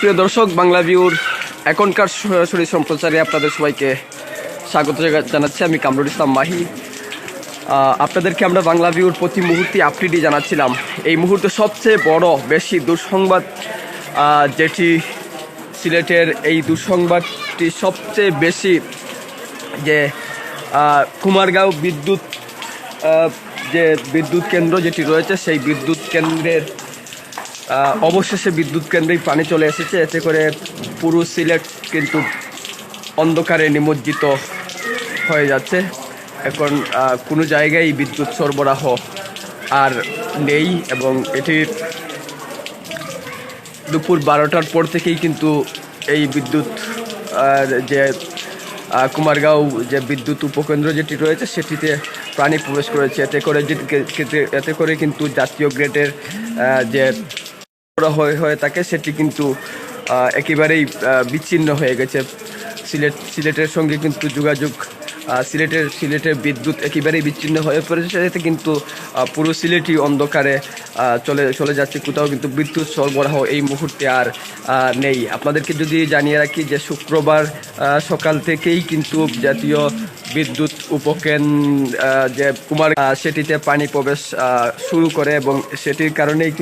প্রিয় দর্শক, বাংলাভিউর এখনকার সরাসরি সম্প্রচারে আপনাদের সবাইকে স্বাগত জানাচ্ছি। আমি কামরুল ইসলাম মাহি। আপনাদেরকে আমরা বাংলাভিউর প্রতি মুহূর্তে আপডেটই জানাচ্ছিলাম। এই মুহূর্তে সবচেয়ে বড় বেশি দুঃসংবাদ যেটি সিলেটের, এই দুঃসংবাদটি সবচেয়ে বেশি যে কুমারগাঁও বিদ্যুৎ কেন্দ্র যেটি রয়েছে, সেই বিদ্যুৎ কেন্দ্রের অবশেষে বিদ্যুৎ কেন্দ্রেই পানি চলে এসেছে। এতে করে পুরো সিলেট কিন্তু অন্ধকারে নিমজ্জিত হয়ে যাচ্ছে। এখন কোনো জায়গায় বিদ্যুৎ সরবরাহ আর নেই এবং এটি দুপুর 12টার পর থেকেই কিন্তু এই বিদ্যুৎ যে কুমারগাঁও যে বিদ্যুৎ উপকেন্দ্র যেটি রয়েছে সেটিতে পানি প্রবেশ করেছে। এতে করে কিন্তু জাতীয় গ্রেডের যে হয়ে থাকে সেটি কিন্তু একেবারেই বিচ্ছিন্ন হয়ে গেছে। সিলেটের সঙ্গে কিন্তু যোগাযোগ, সিলেটের বিদ্যুৎ একেবারেই বিচ্ছিন্ন হয়ে পড়েছে। এতে কিন্তু পুরো সিলেটই অন্ধকারে চলে যাচ্ছে। কোথাও কিন্তু বিদ্যুৎ সরবরাহ এই মুহূর্তে আর নেই। আপনাদেরকে যদি জানিয়ে রাখি যে শুক্রবার সকাল থেকেই কিন্তু জাতীয় বিদ্যুৎ যে কুমার সেটিতে পানি প্রবেশ শুরু করে এবং সেটির কারণেই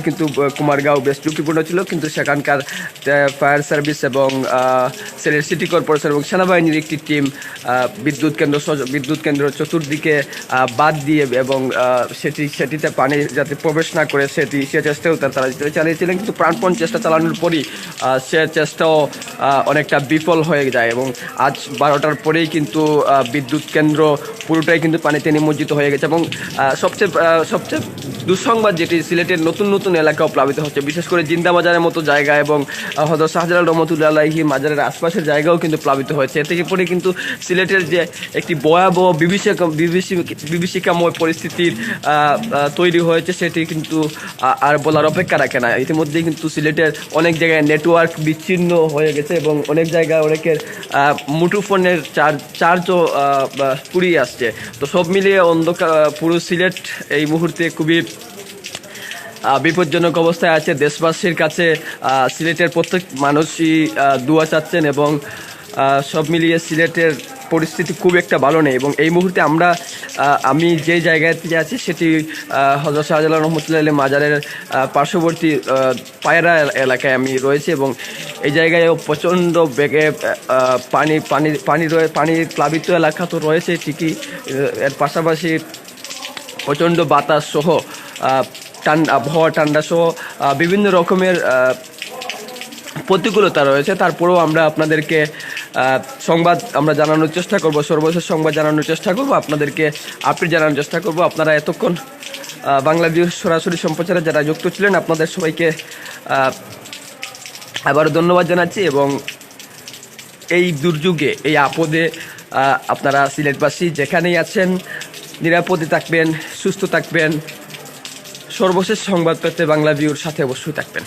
কিন্তু কুমারগাঁও বেশ ঝুঁকিপূর্ণ ছিল। কিন্তু সেখানকার ফায়ার সার্ভিস এবং সিলেট সিটি কর্পোরেশন এবং সেনাবাহিনীর একটি টিম বিদ্যুৎ কেন্দ্র চতুর্দিকে বাদ দিয়ে এবং সেটিতে পানি যাতে প্রবেশ না করে সে চেষ্টাও তারা চালিয়েছিলেন। কিন্তু প্রাণপণ চেষ্টা চালানোর পরই সে চেষ্টাও অনেকটা বিফল হয়ে যায় এবং আজ 12টার পরেই কিন্তু বিদ্যুৎ কেন্দ্র পুরোটাই কিন্তু পানিতে নিমজ্জিত হয়ে গেছে। এবং সবচেয়ে দুঃসংবাদ যেটি, সিলেটের নতুন এলাকাও প্লাবিত হচ্ছে, বিশেষ করে জিন্দা বাজারের মতো জায়গা এবং হযরত শাহজালাল রহমতুল্লাহ আলাইহি মাজারের আশপাশের জায়গাও কিন্তু প্লাবিত হয়েছে। এ থেকে পরে কিন্তু সিলেটের যে একটি ভয়াবহ বিভীষিকাময় পরিস্থিতির তৈরি হয়েছে সেটি কিন্তু আর বলার অপেক্ষা রাখে না। ইতিমধ্যেই কিন্তু সিলেটের অনেক জায়গায় নেটওয়ার্ক বিচ্ছিন্ন হয়ে গেছে এবং অনেক জায়গায় অনেকের মুঠোফোনের চার্জও ফুরিয়ে আসছে। তো সব মিলিয়ে অন্ধকার পুরো সিলেট এই মুহূর্তে খুবই বিপজ্জনক অবস্থায় আছে। দেশবাসীর কাছে সিলেটের প্রত্যেক মানুষই দোয়া চাচ্ছেন এবং সব মিলিয়ে সিলেটের পরিস্থিতি খুব একটা ভালো নেই। এবং এই মুহূর্তে আমি যে জায়গাতে আছি সেটি হযরত শাহজালাল রহমতুল্লাহ আলাইহি মাজারের পার্শ্ববর্তী পায়রা এলাকায় আমি রয়েছি এবং এই জায়গায় প্রচণ্ড বেগে পানি প্লাবিত এলাকা তো রয়েছে ঠিকই, এর পাশাপাশি প্রচণ্ড বাতাস সহ আবহাওয়া ঠান্ডা সহ বিভিন্ন রকমের প্রতিকূলতা রয়েছে। তারপরেও আমরা আপনাদেরকে সংবাদ জানানোর চেষ্টা করব, সর্বশেষ সংবাদ জানানোর চেষ্টা করব, আপনাদেরকে আপডেট জানানোর চেষ্টা করব। আপনারা এতক্ষণ বাংলাভিউ সরাসরি সম্প্রচারে যারা যুক্ত ছিলেন আপনাদের সবাইকে আবারও ধন্যবাদ জানাচ্ছি এবং এই দুর্যোগে, এই আপদে আপনারা সিলেটবাসী যেখানেই আছেন নিরাপদে থাকবেন, সুস্থ থাকবেন। সর্বশেষ সংবাদ পেতে বাংলাভিউর সাথে অবশ্যই থাকবেন।